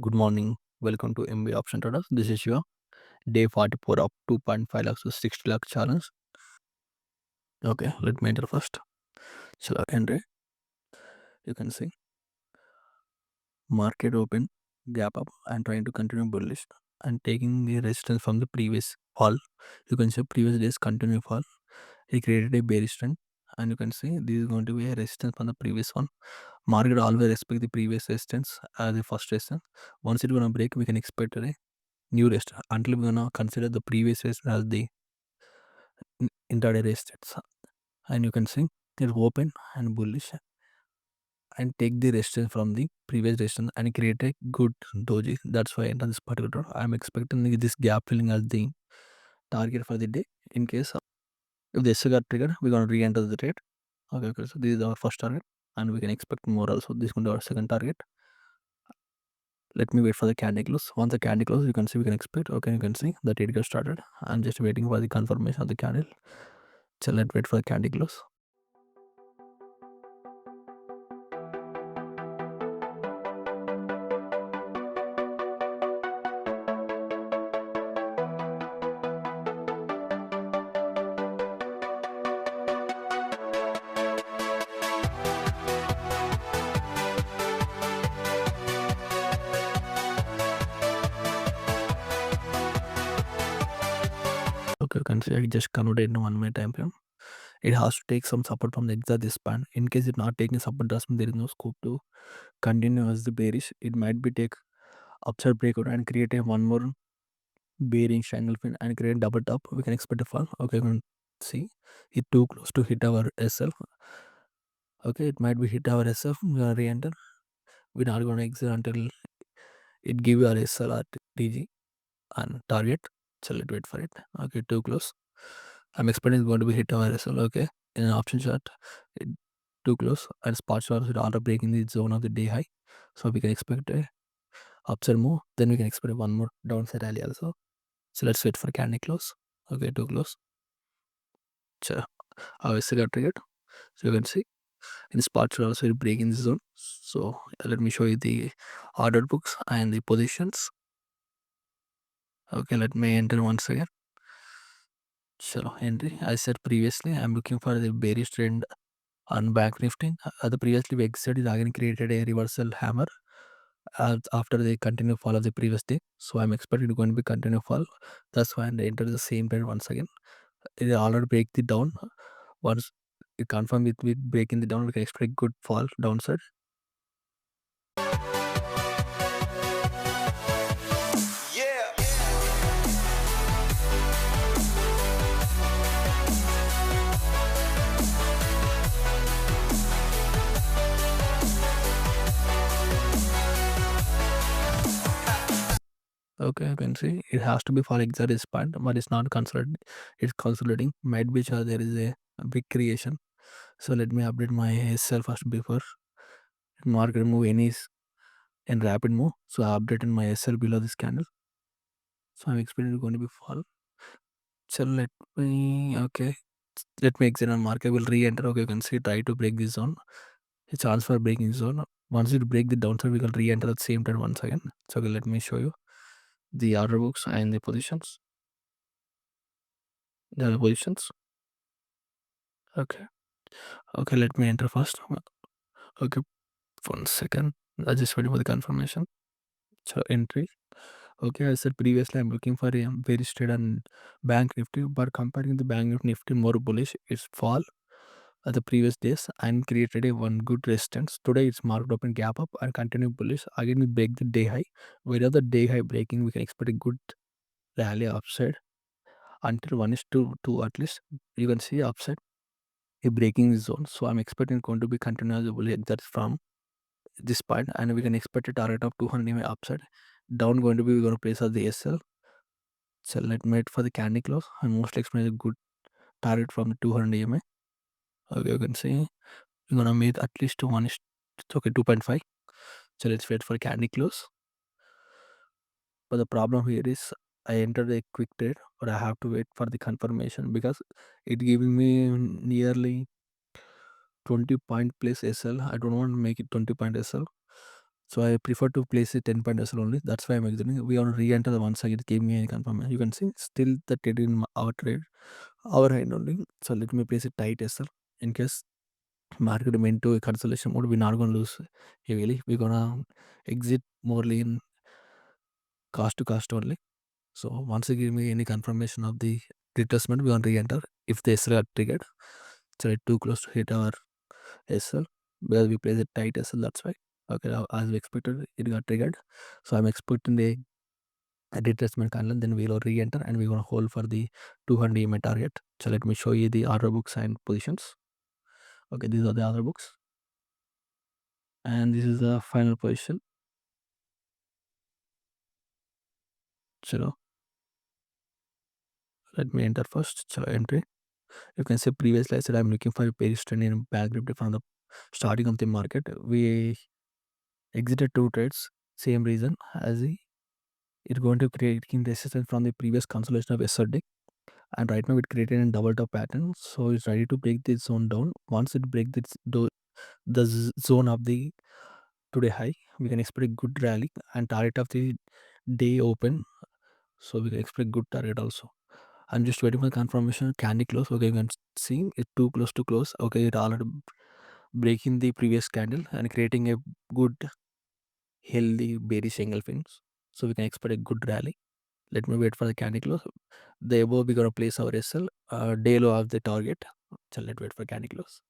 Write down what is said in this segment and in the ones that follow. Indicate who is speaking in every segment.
Speaker 1: Good morning. Welcome to MB Option Traders. This is your day 44 of 2.5 lakhs to 60 lakh challenge. Okay, let me enter first. Shall I enter? You can see market open, gap up, and trying to continue bullish and taking the resistance from the previous fall. You can see previous days continue fall. He created a bearish trend, and you can see this is going to be a resistance from the previous one. Market always respect the previous resistance as the first resistance. Once it's gonna break, we can expect a new resistance. Until we're gonna consider the previous resistance as the intraday resistance, and you can see it open and bullish and take the resistance from the previous resistance and create a good doji. That's why in this particular I'm expecting this gap filling as the target for the day. In case if the SL got triggered, we're gonna re-enter the trade. Okay, so this is our first target, and we can expect more also. This is going to be our second target. Let me wait for the candle close. Once the candle close, you can see we can expect. Okay, you can see the trade got started. I'm just waiting for the confirmation of the candle. So let's wait for the candle close. Okay, you can see I just converted into 1 minute time frame. It has to take some support from the exact this span. In case it's not taking support, does mean there is no scope to continue as the bearish. It might be take upside breakout and create a one more bearish triangle fin and create double top. We can expect a fall. Okay, you can see it too close to hit our SL. Okay, it might be hit our SF. We are re-enter. We're not going to exit until it give our SL at DG and target. So let's wait for it. Okay, too close. I'm expecting it's going to be hit our SL. Okay, in an option chart, it too close, and spot charts are already breaking the zone of the day high. So we can expect a upside move. Then we can expect one more downside rally also. So let's wait for candle close. Okay, too close. So our SL got triggered. So you can see in spot chart also it breaking the zone. So let me show you the order books and the positions. Okay, let me enter once again. So entry, I said previously, I'm looking for the bearish trend on back nifty. The previously we exited, again created a reversal hammer after the continue fall of the previous day. So I'm expecting it going to be continue fall. That's why I enter the same trend once again. It already break the down. Once it confirm with breaking the down, we can expect good fall downside. Okay, you can see it has to be for exact this point, but it's not considered. It's consolidating. Might be sure there is a big creation. So let me update my SL first before market move any in rapid move. So I updated my SL below this candle. So I'm expecting it's going to be fall. So let me Let me exit on market. Will re-enter. Okay, you can see try to break this zone. A chance for breaking zone. Once you break the downside, we will re-enter at the same time once again. So okay, let me show you the order books and the positions. The positions. Okay. Okay, let me enter first. Okay, 1 second. I just waiting for the confirmation. So entry. Okay, I said previously I'm looking for a very straight on bank nifty, but comparing the bank nifty more bullish, it's fall at the previous days and created a one good resistance. Today it's marked open gap up and continue bullish. Again we break the day high. Wherever the day high breaking, we can expect a good rally upside until 1 is to 2 at least. You can see upside a breaking zone. So I'm expecting going to be continuous bullish that's from this point, and we can expect a target of 200 EMA upside. Down going to be we're going to place as the SL. So let me wait for the candle close. I mostly expect a good target from the 200 EMA. Okay, you can see we're gonna meet at least to 1 is okay 2.5. So let's wait for candle close. But the problem here is I entered a quick trade, but I have to wait for the confirmation because it giving me nearly 20 point plus SL. I don't want to make it 20 point SL. So I prefer to place it 10 point SL only. That's why I'm exiting. We want to re-enter the once again. It gave me any confirmation. You can see still the trade in our trade, our hand only. So let me place it tight SL in case market went to a consolidation mode. We're not gonna lose heavily. We're gonna exit more in cost to cost only. So once you give me any confirmation of the retracement, we want to re-enter. If the SL are triggered, so it's too close to hit our SL because we place it tight SL. That's why. Okay, now as we expected, it got triggered. So I'm expecting the retracement candle. Then we'll re-enter and we're gonna hold for the 200 EMA target. So let me show you the order books and positions. Okay, these are the order books, and this is the final position. So let me enter first. So entry. You can see previously I said I'm looking for a pedestrian back grip from the starting of the market. We exited two trades. Same reason as it's going to create resistance from the previous consolidation of yesterday. And right now it created a double top pattern. So it's ready to break this zone down. Once it breaks the zone of the today high, we can expect a good rally and target of the day open. So we can expect good target also. I'm just waiting for the confirmation. Can it close? Okay, you can see it too close to close. Okay, it already breaking the previous candle and creating a good healthy bearish engulfings. So we can expect a good rally. Let me wait for the candle close. The above we're gonna place our SL day low of the target. So let's wait for candle close.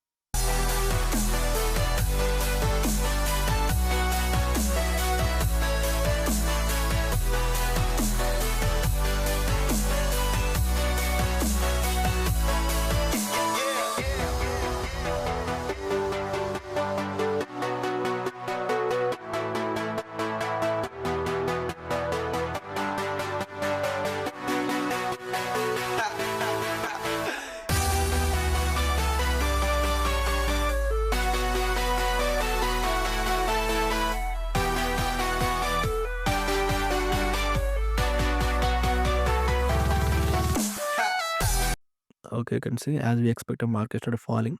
Speaker 1: Okay, you can see as we expect a market started falling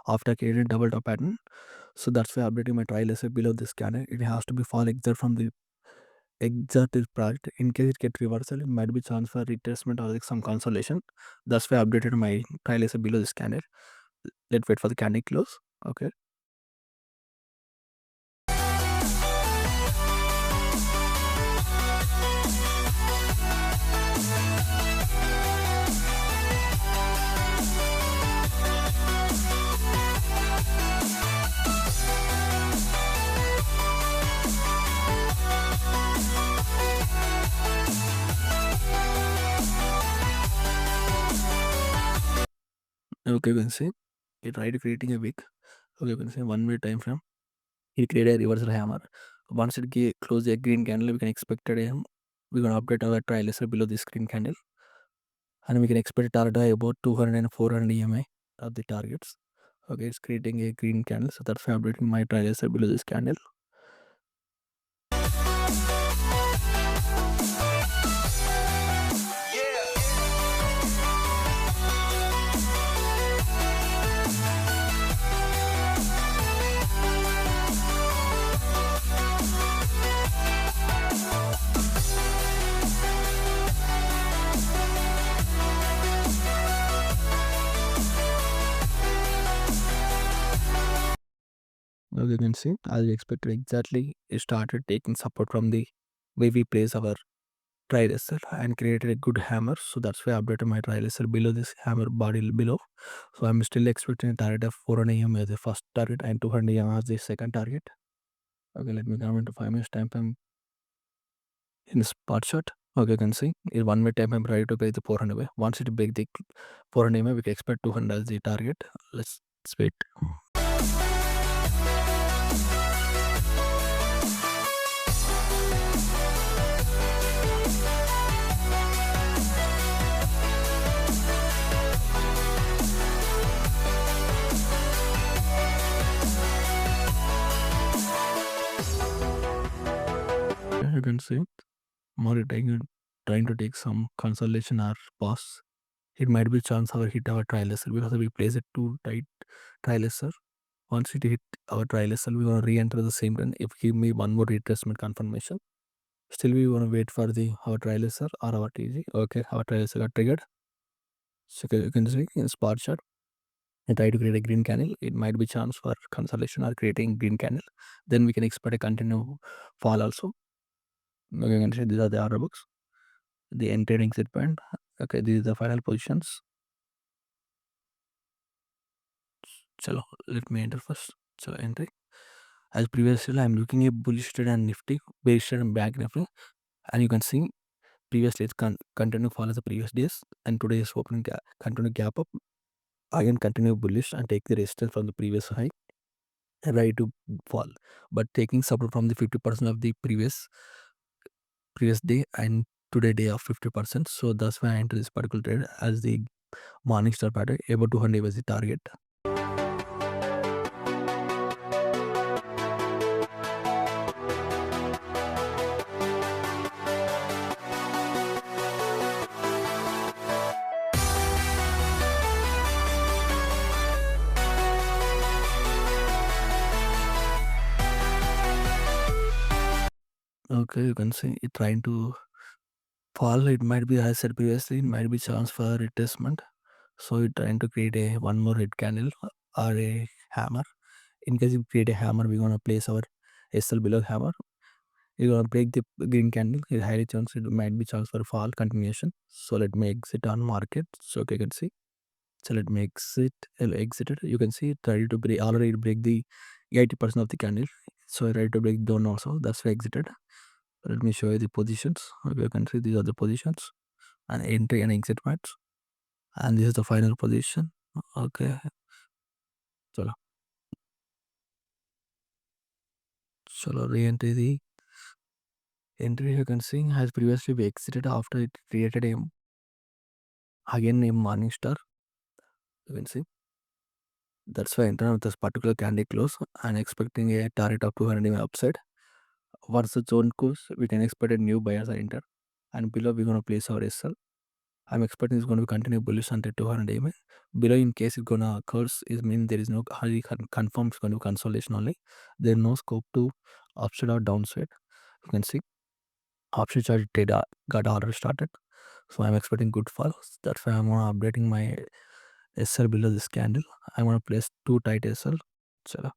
Speaker 1: after creating double top pattern. So that's why updating my trial essay below this scanner. It has to be fall exit from the exit is product. In case it get reversal, it might be chance for retracement or like some consolation. That's why I updated my trial essay below the scanner. Let's wait for the candle close. Okay. Okay, you can see it tried creating a wick. Okay, you can see 1 minute time frame. It created a reversal hammer. Once it close a green candle, we can expect we're gonna update our trial essay below this green candle. And we can expect a target high about 200 and 400 EMI of the targets. Okay, it's creating a green candle, so that's why I'm updating my trial essay below this candle. Okay, you can see as we expected exactly, it started taking support from the way we place our trial essay and created a good hammer. So that's why I updated my trial essay below this hammer body below. So I'm still expecting a target of 400 EM as the first target and 200 EM as the second target. Okay, let me come into 5 minutes time frame in spot shot. Okay, you can see in 1 minute time I'm ready to break the 400 way. Once it break the 400 EM, we can expect 200 as the target. Let's wait. You can see more trying to take some consolation or pause. It might be chance our hit our trial essay because we place it too tight trial essay. Once it hit our trial SL, we want to re-enter the same run. If give me one more retracement confirmation, still we want to wait for the our trial SL or our TG. Okay, our trial SL got triggered. So you can see in spot chart, I try to create a green candle. It might be chance for consolidation or creating green candle. Then we can expect a continued fall also. Okay, you can see these are the order books. The end trading set point. Okay, these are the final positions. Chalo, let me enter first. Chalo, entry. As previously, I'm looking at bullish trade and nifty, bearish trade and bank nifty, and you can see previously it's continue fall as the previous days, and today is opening continue gap up, again continue bullish and take the resistance from the previous high, and ready to fall, but taking support from the 50% of the previous day and today day of 50%. So that's why I enter this particular trade as the morning star pattern about 200 was the target. Okay, you can see it trying to fall. It might be, as I said previously, it might be chance for retracement. So it trying to create a one more red candle or a hammer. In case you create a hammer, we're gonna place our SL below hammer. You're gonna break the green candle. It highly chance it might be chance for fall continuation. So let me exit on market. So you can see. So let me exit it. You can see it ready to break, already break the 80% of the candle. So ready to break down also. That's why exited. Let me show you the positions. Okay, you can see these are the positions and entry and exit points. And this is the final position. Okay. Chalo. Chalo, re-enter the entry. You can see has previously we exited after it created a again a morning star. You can see. That's why enter with this particular candle close and expecting a target of 200 upside. Once the zone goes, we can expect a new buyers are enter. And below we're gonna place our SL. I'm expecting it's going to be continue bullish until 200 EMA. Below, in case it's gonna occurs, is mean there is no highly confirmed it's going to be consolidation only. There's no scope to upside or downside. You can see option chart data got already started. So I'm expecting good falls. That's why I'm gonna updating my SL below this candle. I'm gonna place two tight SL. Chala.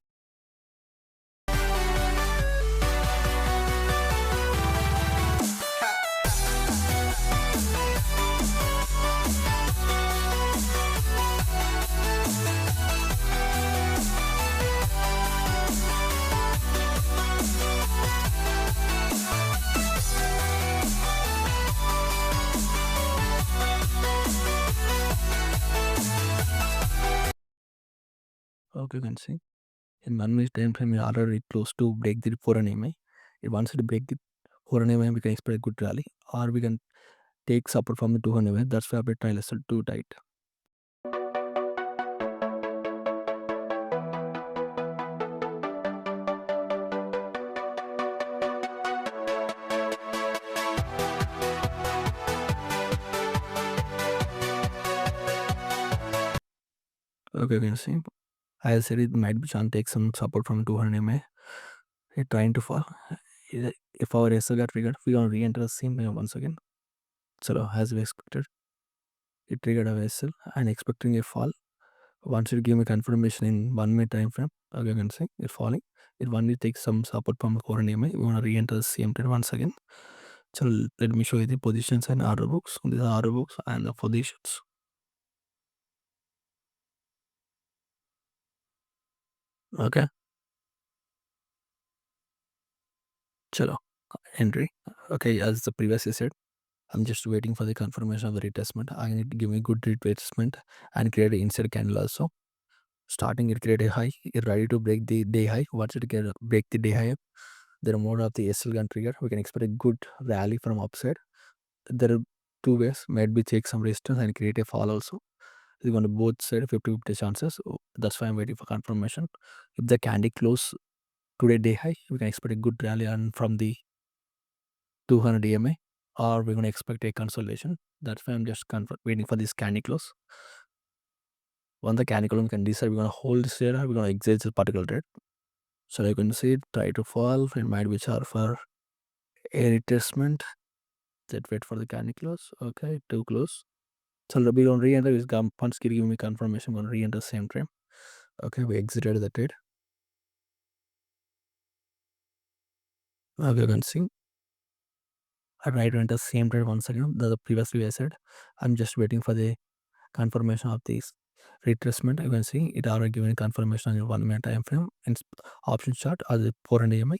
Speaker 1: Okay, you can see in 1 minute time frame we already close to break the 400 EMA. If once it break the 400 EMA, we can expect a good rally, or we can take support from the 200 EMA. That's why I try SL too tight. Okay, you can see. I said it might be chance take some support from 200 EMA. It trying to fall. If our SL got triggered, we gonna re-enter the same way once again. So as we expected, it triggered our SL and expecting a fall. Once it give me confirmation in 1 minute time frame, okay, you can see it falling. It only takes some support from 400 EMA. We wanna re-enter the same trade once again. So let me show you the positions and order books. These are order books and the positions. Okay. Chalo. Entry. Okay, as the previously said, I'm just waiting for the confirmation of the retestment. I need to give me good retestment and create an inside candle also. Starting it create a high, it ready to break the day high. Once it can break the day high, there are more of the SL gun trigger. We can expect a good rally from upside. There are two ways. Might be take some resistance and create a fall also. It's going to both side 50-50 chances. That's why I'm waiting for confirmation. If the candle close today day high, we can expect a good rally and from the 200 EMA, or we're going to expect a consolidation. That's why I'm just waiting for this candle close. Once the candle can decide, we're gonna hold this trade or we're gonna exit this particular trade. So you can see it try to fall. It might be charged for a retracement. That wait for the candle close. Okay, too close. So we're gonna re-enter this once give me confirmation. We're gonna re-enter same trade. Okay, we exited the trade. Okay, you can see I try to enter same trade once again. The previously I said I'm just waiting for the confirmation of this retracement. You can see it already given confirmation on your 1 minute time frame and option chart or the 400 EMI.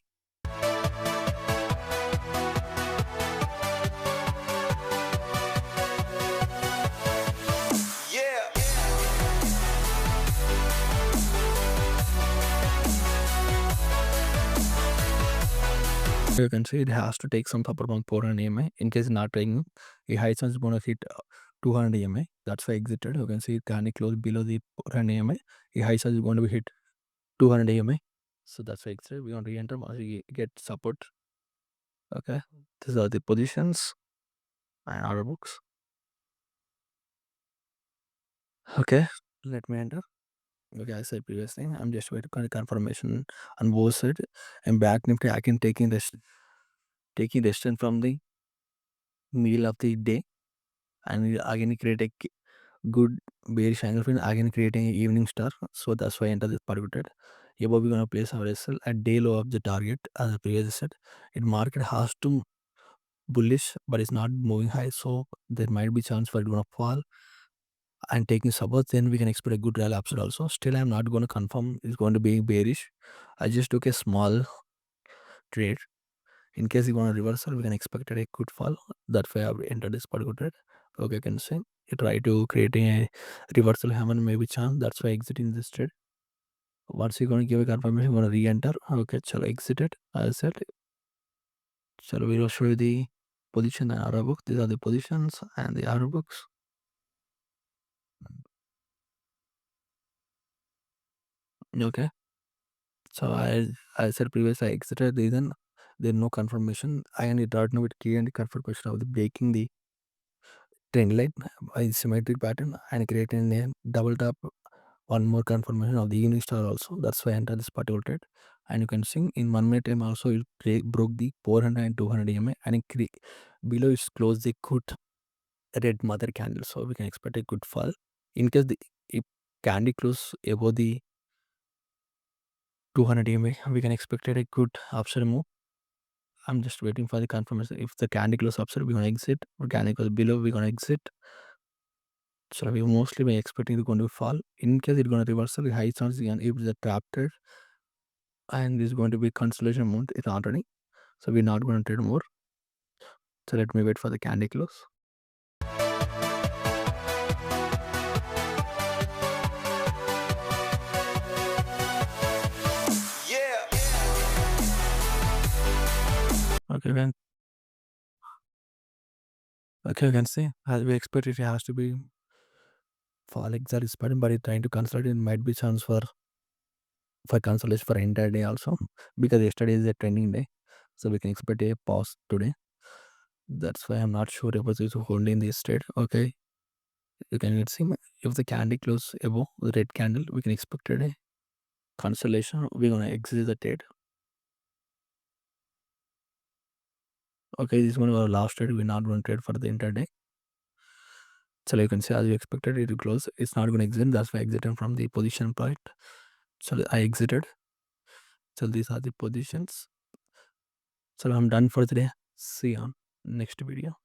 Speaker 1: You can see it has to take some support from 400 EMI. In case not taking, a high chance is going to hit 200 EMI. That's why exited. You can see it can close below the 400 EMI. A high chance is going to be hit 200 EMI. So that's why exited. We want to re-enter once we get support. Okay, these are the positions and order books. Okay, let me enter. Okay, I said previously, I'm just waiting for the confirmation on both sides. And back nifty, I can taking distance from the middle of the day, and again create a good bearish angle fin, again creating an evening star. So that's why I enter this particular trade. Above we're gonna place our SL at day low of the target as I previously said. It market has to bullish, but it's not moving high, so there might be chance for it gonna fall and taking support. Then we can expect a good rally upside also. Still, I'm not going to confirm it's going to be bearish. I just took a small trade. In case you want a reversal, we can expect a good fall. That's why I've entered this particular trade. Okay, you can see you try to creating a reversal hammer, maybe chance. That's why exiting this trade. Once you're going to give a confirmation, you're going to re-enter. Okay, shall I exit it? I said, shall we will show you the position and order book. These are the positions and the order books. Okay. So I said previously I exited, reason there's no confirmation. I and it right now with key and confirmation of the breaking the trend line by symmetric pattern and creating a double tap, one more confirmation of the evening star also. That's why I entered this particular trade. And you can see in 1 minute time also it broke the 400 and 200 EMA and below it's closed the good red mother candle. So we can expect a good fall. In case the if candle close above the 200 EMA, we can expect a good upside move. I'm just waiting for the confirmation. If the candle close upside, we're gonna exit. Or candle close below, we're gonna exit. So we mostly be expecting it going to fall. In case it's gonna reversal, the high chance again if it's a trap trade and this is going to be consolidation amount, it's already. So we're not gonna trade more. So let me wait for the candle close. Okay, then. Okay, you can see as we expect it has to be fall exactly spreading, but it's trying to consolidate. It might be chance for consolidation for entire day also because yesterday is a trending day, so we can expect a pause today. That's why I'm not sure about this holding this trade. Okay, you can see if the candle close above the red candle, we can expect a consolidation. We're gonna exit the trade. Okay, this is one of our last trade. We're not going to trade for the entire day. So you can see as we expected it to close. It's not going to exit. That's why I exited from the position point. So I exited. So these are the positions. So I'm done for today. See you on next video.